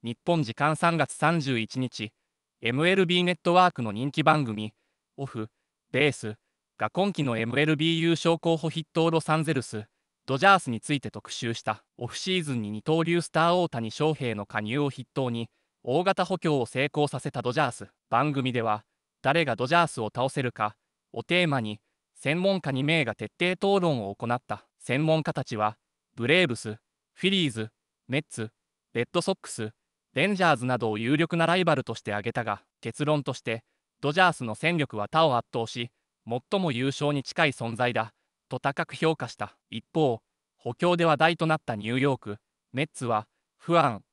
日本時間3月31日、MLB ネットワークの人気番組、オフ・ベースが今季の MLB 優勝候補筆頭ロサンゼルス・ドジャースについて特集したオフシーズンに二刀流スター大谷翔平の加入を筆頭に、大型補強を成功させたドジャース。番組では、誰がドジャースを倒せるかをテーマに、専門家2名が徹底討論を行った。専門家たちは、ブレーブス、フィリーズ、メッツ、レッドソックス、レンジャーズなどを有力なライバルとして挙げたが、結論として、ドジャースの戦力は他を圧倒し、最も優勝に近い存在だ、と高く評価した。一方、補強で話題となったニューヨーク、メッツは、不安、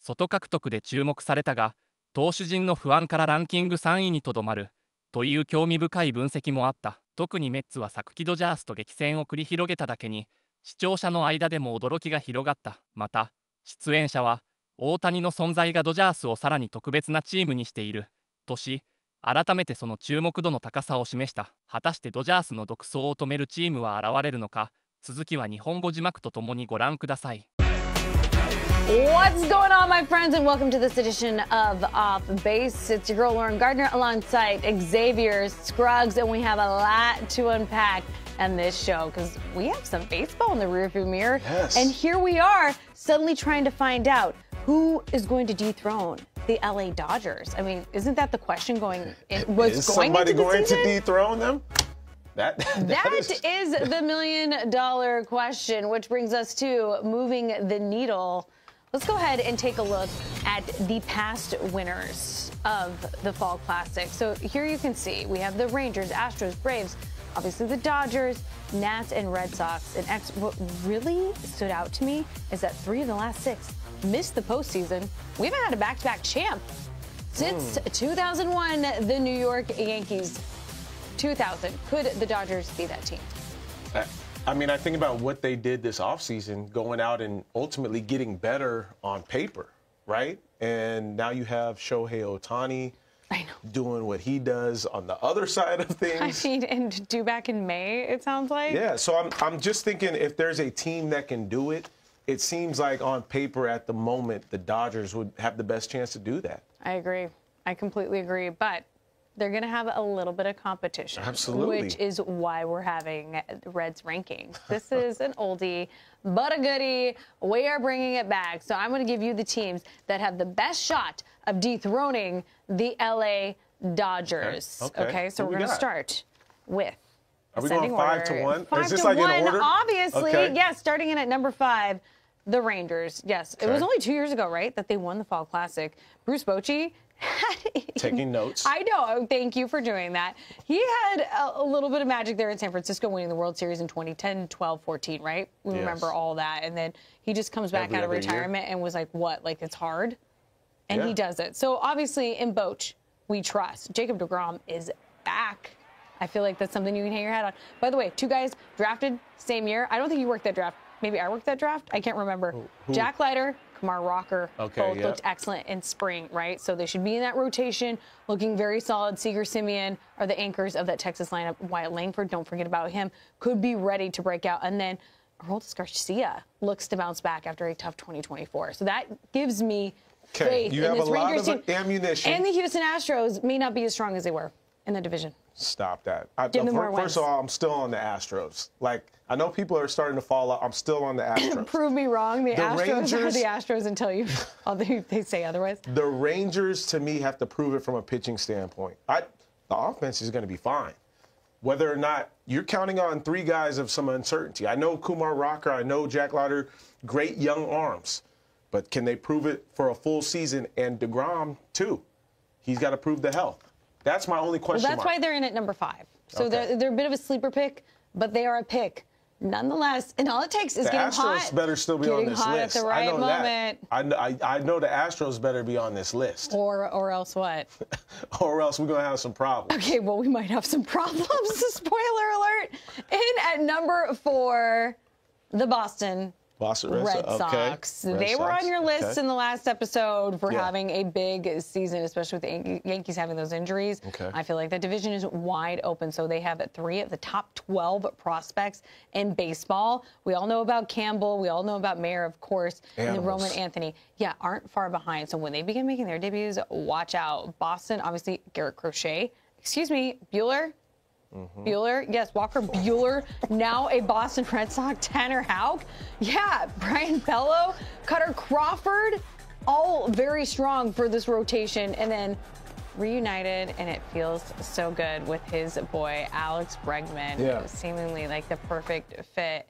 外獲得で注目されたが、投手陣の不安からランキング3位にとどまる、という興味深い分析もあった。特にメッツは昨季ドジャースと激戦を繰り広げただけに、視聴者の間でも驚きが広がった。また、出演者は、大谷の存在がドジャースをさらに特別なチームにしている、とし、改めてその注目度の高さを示した。果たしてドジャースの独走を止めるチームは現れるのか、続きは日本語字幕とともにご覧ください。What's going on, my friends, and welcome to this edition of Off Base. It's your girl Lauren Gardner alongside Xavier Scruggs, and we have a lot to unpack on this show because we have some baseball in the rearview mirror. Yes. And here we are, suddenly trying to find out who is going to dethrone the LA Dodgers. I mean, isn't that the question going? Is somebody going to dethrone them? That is the $1 million question, which brings us to moving the needle. Let's go ahead and take a look at the past winners of the Fall Classic. So here you can see we have the Rangers, Astros, Braves, obviously the Dodgers, Nats, and Red Sox. And what really stood out to me is that 3 of the last 6 missed the postseason. We haven't had a back-to-back champ since 2001, the New York Yankees. 2000. Could the Dodgers be that team? I mean, I think about what they did this offseason, going out and ultimately getting better on paper, right? And now you have Shohei Ohtani doing what he does on the other side of things. I mean, and due back in May, it sounds like. Yeah, so I'm just thinking if there's a team that can do it, it seems like on paper at the moment, the Dodgers would have the best chance to do that. I agree. I completely agree. But they're going to have a little bit of competition. Absolutely. Which is why we're having Reds rankings. This is an oldie, but a goodie. We are bringing it back. So I'm going to give you the teams that have the best shot of dethroning the LA Dodgers. Okay, so we're going to start with Are we going 5 to 1? 5 is this to like 1, in order? obviously. Okay. Yes, starting in at number 5, the Rangers. Yes, Okay. It was only 2 years ago, right, that they won the Fall Classic. Bruce Bochy taking notes. I know. Thank you for doing that. He had a little bit of magic there in San Francisco, winning the World Series in 2010, 12, 14, right? We remember all that. And then he just comes back out of retirement and was like, what? Like, it's hard? And he does it. So, obviously, in Boch, we trust. Jacob deGrom is back. I feel like that's something you can hang your hat on. By the way, 2 guys drafted same year. I don't think you worked that draft. Maybe I worked that draft. I can't remember. Who? Jack Leiter, Kumar Rocker, both yeah. looked excellent in spring, right? So they should be in that rotation, looking very solid. Seager, Simeon are the anchors of that Texas lineup. Wyatt Langford, don't forget about him, could be ready to break out. And then Aroldis Garcia looks to bounce back after a tough 2024. So that gives me faith you in have this a lot Rangers of team. ammunition. And the Houston Astros may not be as strong as they were in the division. Stop that. First of all, I'm still on the Astros. Like, I know people are starting to fall out. I'm still on the Astros. Prove me wrong. The Astros Rangers, are the Astros until they say otherwise. The Rangers, to me, have to prove it from a pitching standpoint. The offense is going to be fine. Whether or not you're counting on 3 guys of some uncertainty. I know Kumar Rocker. I know Jack Leiter. Great young arms. But can they prove it for a full season? And DeGrom, too. He's got to prove the health. That's my only question Well, that's why they're in at number 5. So they're a bit of a sleeper pick, but they are a pick nonetheless. And all it takes is getting hot. The Astros better still be on this list. At the right moment. I know the Astros better be on this list. Or else what? Or else we're going to have some problems. Okay, well, we might have some problems. Spoiler alert. In at number 4, the Boston Boston Red Sox. They were on your list in the last episode for having a big season, especially with the Yankees having those injuries. I feel like that division is wide open. So they have 3 of the top 12 prospects in baseball. We all know about Campbell. We all know about Mayer, of course, and then Roman Anthony. Yeah, aren't far behind. So when they begin making their debuts, watch out. Boston, obviously, Garrett Crochet. Excuse me, Bueller. Bueller, yes, Walker Bueller, now a Boston Red Sox. Tanner Houck, yeah, Brian Bello, Cutter Crawford, all very strong for this rotation. And then reunited, and it feels so good with his boy, Alex Bregman, seemingly like the perfect fit.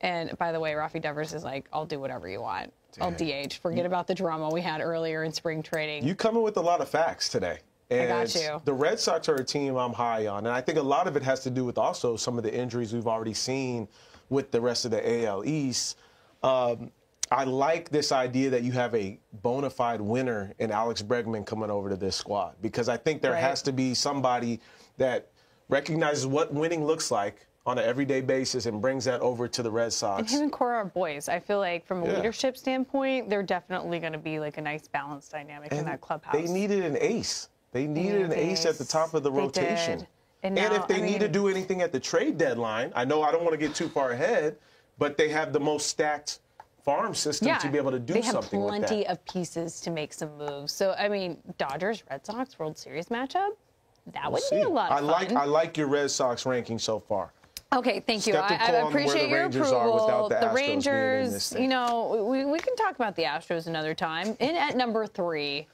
And by the way, Rafi Devers is like, I'll do whatever you want. I'll DH. Forget about the drama we had earlier in spring training. You coming with a lot of facts today. And I got you. The Red Sox are a team I'm high on, and I think a lot of it has to do with also some of the injuries we've already seen with the rest of the AL East. I like this idea that you have a bona fide winner in Alex Bregman coming over to this squad, because I think there has to be somebody that recognizes what winning looks like on an everyday basis and brings that over to the Red Sox. And him and Cora are boys. I feel like from a leadership standpoint, they're definitely going to be like a nice balanced dynamic in that clubhouse. They needed an ace. They needed an ace at the top of the rotation. And if they need to do anything at the trade deadline, I know I don't want to get too far ahead, but they have the most stacked farm system to be able to do something with that. They have plenty of pieces to make some moves. So, I mean, Dodgers-Red Sox World Series matchup, that would be a lot of fun. I like your Red Sox ranking so far. Okay, thank you. I appreciate your approval. The Rangers, you know, we can talk about the Astros another time. In at number 3,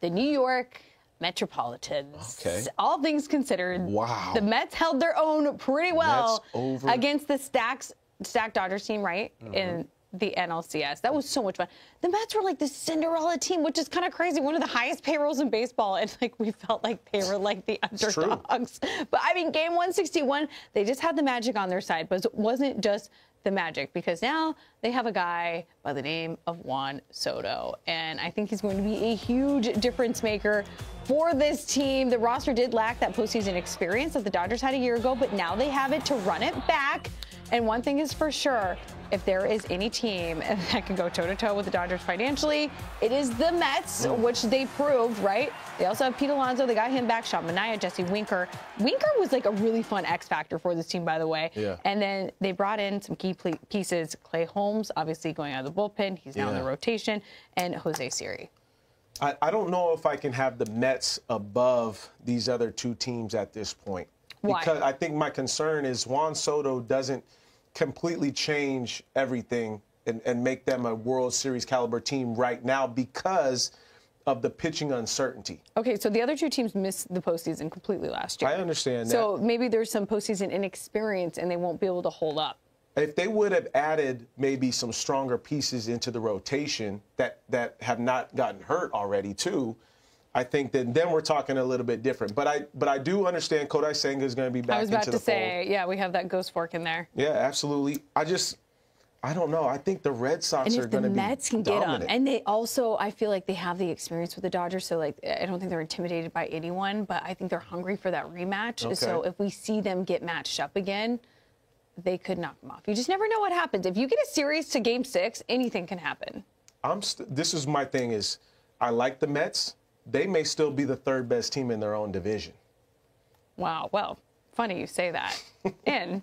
the New York Metropolitans. All things considered, the Mets held their own pretty well against the stacked Dodgers team, right? In the NLCS. That was so much fun. The Mets were like the Cinderella team, which is kind of crazy. One of the highest payrolls in baseball, and like we felt like they were like the underdogs. But I mean, game 161, they just had the magic on their side, but it wasn't just the magic, because now they have a guy by the name of Juan Soto, and I think he's going to be a huge difference maker for this team. The roster did lack that postseason experience that the Dodgers had a year ago, but now they have it to run it back. And one thing is for sure, if there is any team that can go toe-to-toe with the Dodgers financially, it is the Mets, which they proved, right? They also have Pete Alonso. They got him back. Sean Manaea, Jesse Winker. Winker was like a really fun X factor for this team, by the way. And then they brought in some key pieces. Clay Holmes, obviously going out of the bullpen. He's now in the rotation. And Jose Siri. I don't know if I can have the Mets above these other 2 teams at this point. Why? Because I think my concern is Juan Soto doesn't completely change everything and make them a World Series caliber team right now because of the pitching uncertainty. Okay, so the other 2 teams missed the postseason completely last year. I understand that. So maybe there's some postseason inexperience and they won't be able to hold up. If they would have added maybe some stronger pieces into the rotation that have not gotten hurt already too, I think that then we're talking a little bit different. But I do understand Kodai Senga is going to be back into the fold. I was about to say, yeah, we have that ghost fork in there. Yeah, absolutely. I don't know. I think the Red Sox are going to be dominant. And if the Mets can get them, and they also, I feel like they have the experience with the Dodgers, so like I don't think they're intimidated by anyone, but I think they're hungry for that rematch. So if we see them get matched up again, they could knock them off. You just never know what happens. If you get a series to Game 6, anything can happen. This is my thing is I like the Mets. They may still be the 3rd best team in their own division. Wow. Well, funny you say that. And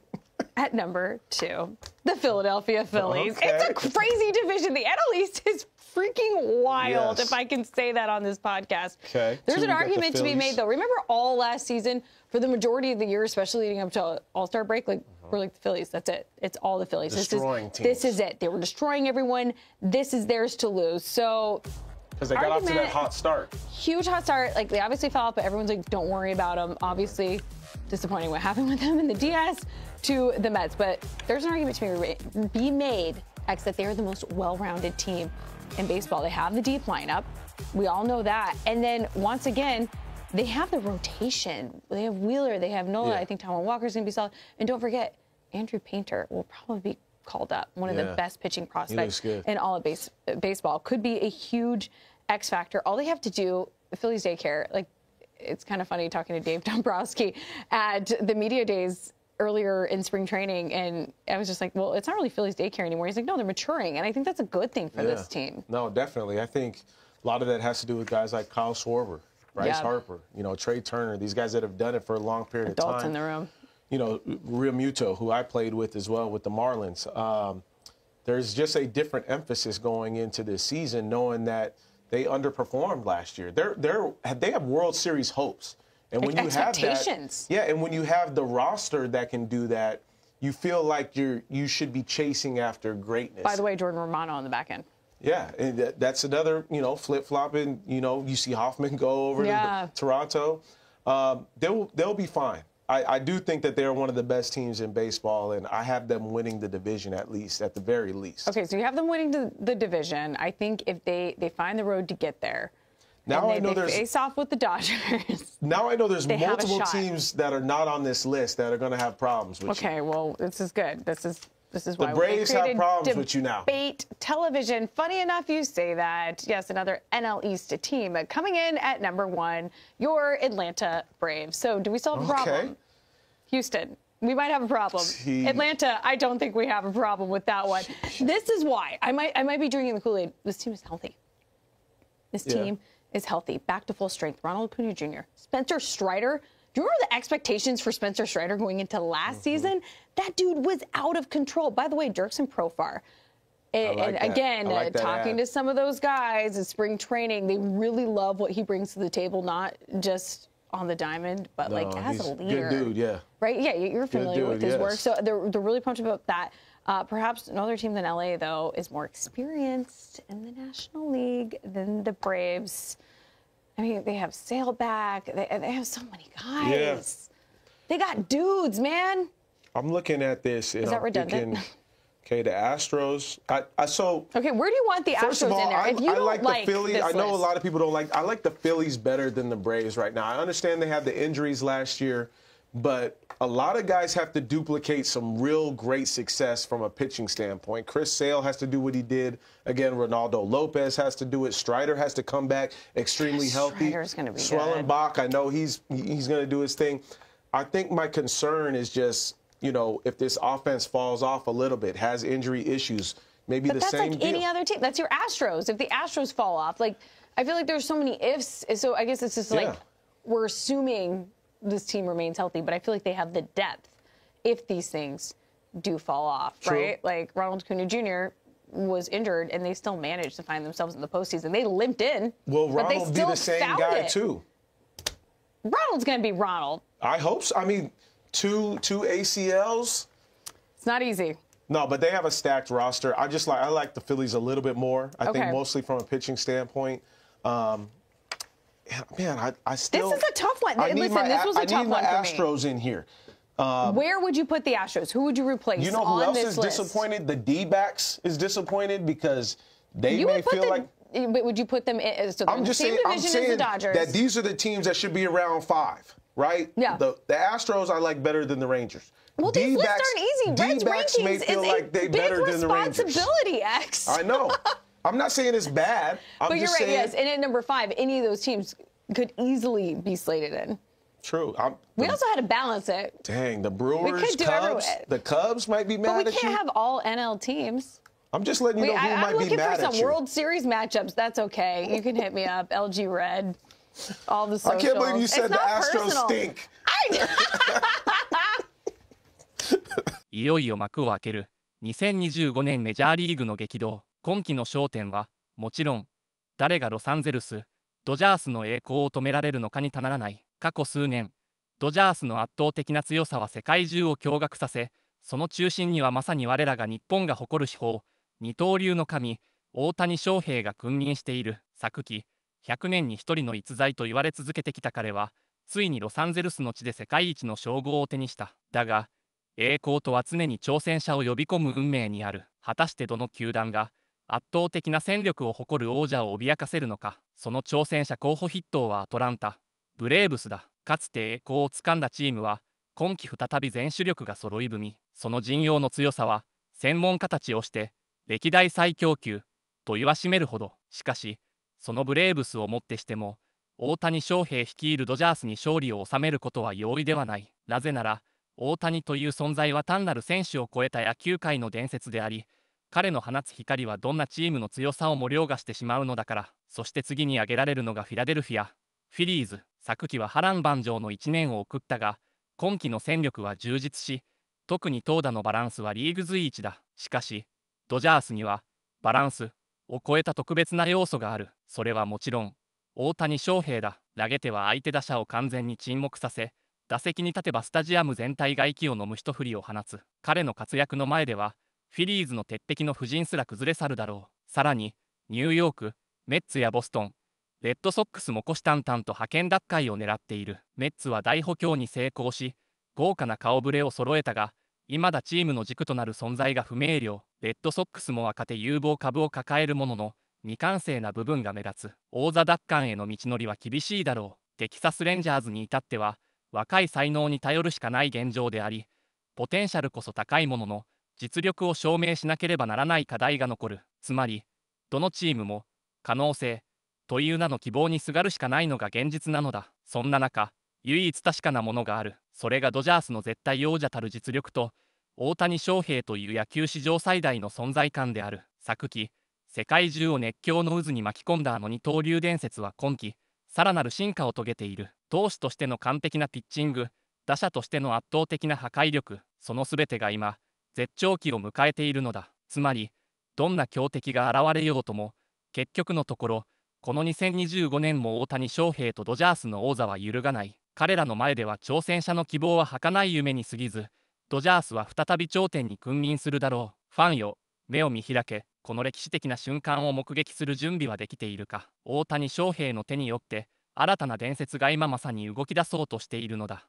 at number 2, the Philadelphia Phillies. It's a crazy division. The NL East is freaking wild, if I can say that on this podcast. There's an argument to be made, though. Remember all last season, for the majority of the year, especially leading up to All-Star break, like we're like the Phillies. That's it. It's all the Phillies. This is it. They were destroying everyone. This is theirs to lose. So... Because they got off to that hot start. Huge hot start. Like, they obviously fell off, but everyone's like, don't worry about them. Obviously, disappointing what happened with them in the DS to the Mets. But there's an argument to be made, that they are the most well-rounded team in baseball. They have the deep lineup. We all know that. And then, once again, they have the rotation. They have Wheeler. They have Nola. I think Taijuan Walker's going to be solid. And don't forget, Andrew Painter will probably be called up. One of the best pitching prospects in all of baseball. Could be a huge X factor. All they have to do, Phillies Daycare, like, it's kind of funny talking to Dave Dombrowski at the media days earlier in spring training, and I was just like, well, it's not really Philly's daycare anymore. He's like, no, they're maturing, and I think that's a good thing for this team. No, definitely. I think a lot of that has to do with guys like Kyle Schwarber, Bryce Harper, Trey Turner, these guys that have done it for a long period of time. Adults in the room. Real Muto, who I played with as well with the Marlins. There's just a different emphasis going into this season, knowing that they underperformed last year. They have World Series hopes. And when you have that, and when you have the roster that can do that, you feel like you should be chasing after greatness. By the way, Jordan Romano on the back end. Yeah, and that's another, flip-flopping. You see Hoffman go over to Toronto. They'll be fine. I do think that they're one of the best teams in baseball, and I have them winning the division at the very least. Okay, so you have them winning the division. I think if they find the road to get there. Now I know they face off with the Dodgers. Now I know there's multiple teams that are not on this list that are going to have problems with you. Okay, well, this is good. This is why the Braves have problems with you now. Debate television. Funny enough, you say that. Yes, another NL East team coming in at #1. Your Atlanta Braves. So, do we still have a problem? Houston, we might have a problem. Atlanta, I don't think we have a problem with that one. This is why I might be drinking the Kool-Aid. This team is healthy. This team is healthy, back to full strength. Ronald Acuna Jr., Spencer Strider. Do you remember the expectations for Spencer Strider going into last season? That dude was out of control. By the way, Dirksen Profar. And again, talking to some of those guys in spring training, they really love what he brings to the table, not just on the diamond, but like as a leader. Good dude, Right? Yeah, you're familiar with his work. So they're really pumped about that. Perhaps another team than LA, though, is more experienced in the National League than the Braves. I mean, they have Sailback. They have so many guys. They got dudes, man. I'm looking at this. And is that redundant? Okay, the Astros. Okay, where do you want the Astros in there? If you don't like the Phillies. I know a lot of people don't like. I like the Phillies better than the Braves right now. I understand they had the injuries last year, but a lot of guys have to duplicate some real great success from a pitching standpoint. Chris Sale has to do what he did. Again, Ronaldo Lopez has to do it. Strider has to come back extremely healthy. Strider's going to be Swellenbach, I know he's going to do his thing. I think my concern is just, if this offense falls off a little bit, has injury issues, maybe the same deal. But that's like any other team. That's your Astros. If the Astros fall off, I feel like there's so many ifs. So I guess it's just we're assuming this team remains healthy, but I feel like they have the depth if these things do fall off, right? Like Ronald Acuna Jr. was injured, and they still managed to find themselves in the postseason. They limped in. Will Ronald be the same guy, too? Ronald's going to be Ronald. I hope so. I mean, two ACLs. It's not easy. No, but they have a stacked roster. I like the Phillies a little bit more. I think mostly from a pitching standpoint. Man, I still. This is a tough one. Listen, this was a tough one for me. I need my Astros in here. Where would you put the Astros? Who would you replace? You know who else is disappointed? The D-backs is disappointed because they may feel like. But would you put them in? So I'm just saying. I'm saying that these are the teams that should be around 5, right? Yeah. The Astros I like better than the Rangers. Well, these lists aren't easy. Reds rankings may feel like they better than the Rangers. Responsibility, X. I know. I'm not saying it's bad. But you're right, yes. And at number 5, any of those teams could easily be slated in. True. We also had to balance it. Dang, the Brewers, Cubs. The Cubs might be mad at you. But we can't have all NL teams. I'm just letting you know who might be mad at you. I'm looking for some World Series matchups. That's okay. You can hit me up. LG Red. All the socials. I can't believe you said the Astros stink. いよいよ幕を開ける2025年メジャーリーグの激動。今季の焦点はもちろん誰がロサンゼルスドジャースの栄光を止められるのかにたならない。過去数年ドジャースの圧倒的な強さは世界中を驚愕させ、その中心にはまさに我らが日本が誇る至宝、二刀流の神大谷翔平が君臨している。昨季100年に一人の逸材と言われ続けてきた彼はついにロサンゼルスの地で世界一の称号を手にした。だが栄光とは常に挑戦者を呼び込む運命にある。果たしてどの球団が圧倒的な戦力を誇る王者を脅かせるのか。その挑戦者候補筆頭はアトランタブレーブスだ。かつて栄光をつかんだチームは今季再び全主力が揃い踏み。その陣容の強さは専門家たちをして歴代最強級と言わしめるほど。しかしそのブレーブスをもってしても大谷翔平率いるドジャースに勝利を収めることは容易ではない。なぜなら大谷という存在は単なる選手を超えた野球界の伝説であり、彼の放つ光はどんなチームの強さをも凌駕してしまうのだから。そして次に挙げられるのがフィラデルフィア、フィリーズ。昨季は波乱万丈の1年を送ったが、今季の戦力は充実し、特に投打のバランスはリーグ随一だ。しかし、ドジャースには、バランスを超えた特別な要素がある。それはもちろん、大谷翔平だ。投げては相手打者を完全に沈黙させ、打席に立てばスタジアム全体が息を飲む一振りを放つ。彼の活躍の前では、フィリーズの鉄壁の布陣すら崩れ去るだろう。さらに、ニューヨーク、メッツやボストン、レッドソックスも虎視眈々と覇権奪回を狙っている。メッツは大補強に成功し、豪華な顔ぶれを揃えたが、未だチームの軸となる存在が不明瞭。レッドソックスも若手有望株を抱えるものの、未完成な部分が目立つ。王座奪還への道のりは厳しいだろう。テキサスレンジャーズに至っては、若い才能に頼るしかない現状であり、ポテンシャルこそ高いものの、実力を証明しなければならない課題が残る。つまり、どのチームも、可能性、という名の希望にすがるしかないのが現実なのだ。そんな中、唯一確かなものがある。それがドジャースの絶対王者たる実力と、大谷翔平という野球史上最大の存在感である。昨季、世界中を熱狂の渦に巻き込んだあの二刀流伝説は今季、さらなる進化を遂げている。投手としての完璧なピッチング、打者としての圧倒的な破壊力、その全てが今、絶頂期を迎えているのだ。つまり、どんな強敵が現れようとも、結局のところ、この2025年も大谷翔平とドジャースの王座は揺るがない。彼らの前では挑戦者の希望は儚い夢に過ぎず、ドジャースは再び頂点に君臨するだろう。ファンよ、目を見開け。この歴史的な瞬間を目撃する準備はできているか。大谷翔平の手によって、新たな伝説が今まさに動き出そうとしているのだ。